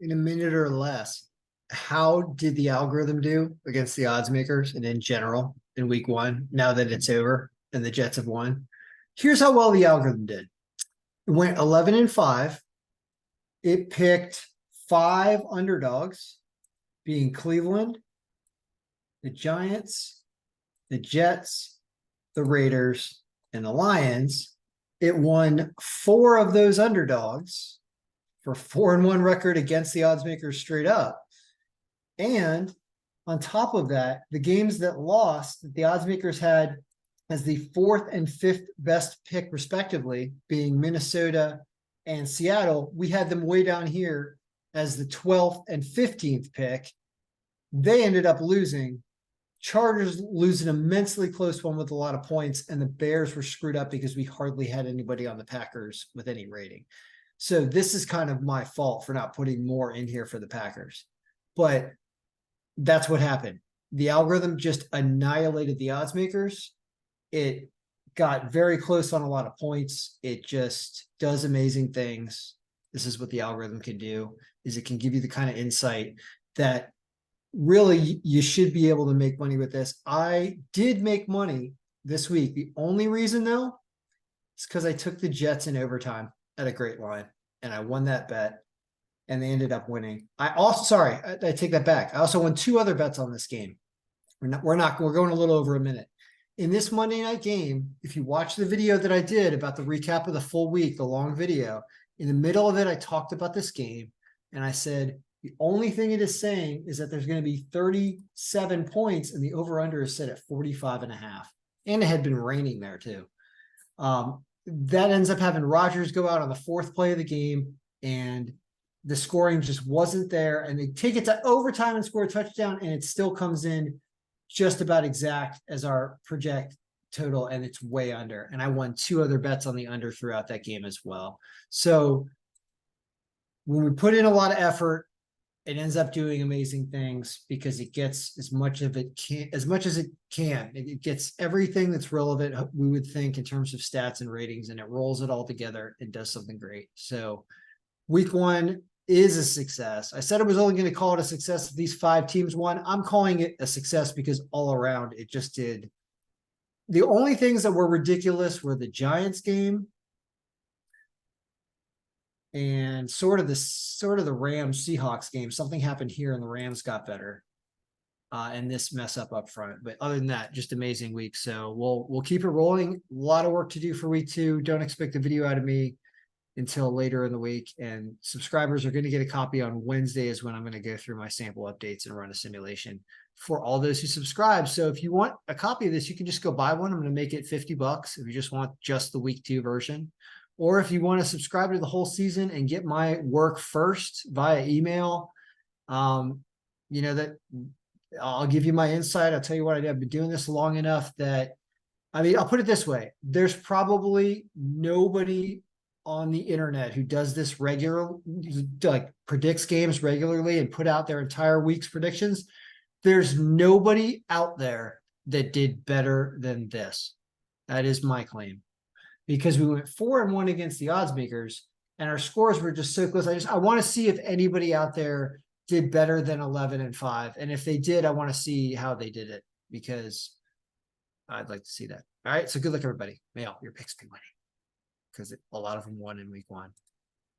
in a minute or less, how did the algorithm do against the odds makers and in general in week one, now that it's over and the Jets have won? Here's how well the algorithm did. It went 11-5. It picked 5 underdogs, being Cleveland, the Giants, the Jets, the Raiders, and the Lions. It won 4 of those underdogs for 4-1 record against the odds makers straight up. And on top of that, the games that lost that the odds makers had as the 4th and 5th best pick respectively, being Minnesota and Seattle, we had them way down here as the 12th and 15th pick. They ended up losing. Chargers lose an immensely close one with a lot of points, and the Bears were screwed up because we hardly had anybody on the Packers with any rating. So this is kind of my fault for not putting more in here for the Packers. But that's what happened. The algorithm just annihilated the odds makers. It got very close on a lot of points. It just does amazing things. This is what the algorithm can do, is it can give you the kind of insight that really you should be able to make money with this. I did make money this week. The only reason though, is because I took the Jets in overtime at a great line and I won that bet and they ended up winning. I take that back. I also won 2 other bets on this game. We're going a little over a minute. In this Monday night game, if you watch the video that I did about the recap of the full week, the long video, in the middle of it, I talked about this game and I said, the only thing it is saying is that there's going to be 37 points and the over-under is set at 45.5. And it had been raining there too. That ends up having Rodgers go out on the 4th play of the game and the scoring just wasn't there. And they take it to overtime and score a touchdown and it still comes in just about exact as our project total, and it's way under. And I won 2 other bets on the under throughout that game as well. So when we put in a lot of effort, it ends up doing amazing things because it gets as much as it can. It gets everything that's relevant, we would think, in terms of stats and ratings, and it rolls it all together and does something great. So week one is a success. I said I was only going to call it a success if these 5 teams won. I'm calling it a success because all around it just did. The only things that were ridiculous were the Giants game and sort of the Rams Seahawks game. Something happened here and the Rams got better. And this mess up front. But other than that, just amazing week. So we'll keep it rolling. A lot of work to do for week 2. Don't expect a video out of me until later in the week, and subscribers are going to get a copy on Wednesday is when I'm going to go through my sample updates and run a simulation for all those who subscribe. So if you want a copy of this, you can just go buy one. I'm going to make it $50 if you just want just the week 2 version, or if you want to subscribe to the whole season and get my work first via email, that I'll give you my insight. I'll tell you what I did. I've been doing this long enough that, I'll put it this way. There's probably nobody on the internet who does this like predicts games regularly and put out their entire week's predictions. There's nobody out there that did better than this. That is my claim, because we went 4-1 against the odds makers and our scores were just so close. I want to see if anybody out there did better than 11-5. And if they did, I want to see how they did it, because I'd like to see that. All right. So good luck, everybody. May all your picks be winning, because a lot of them won in week 1.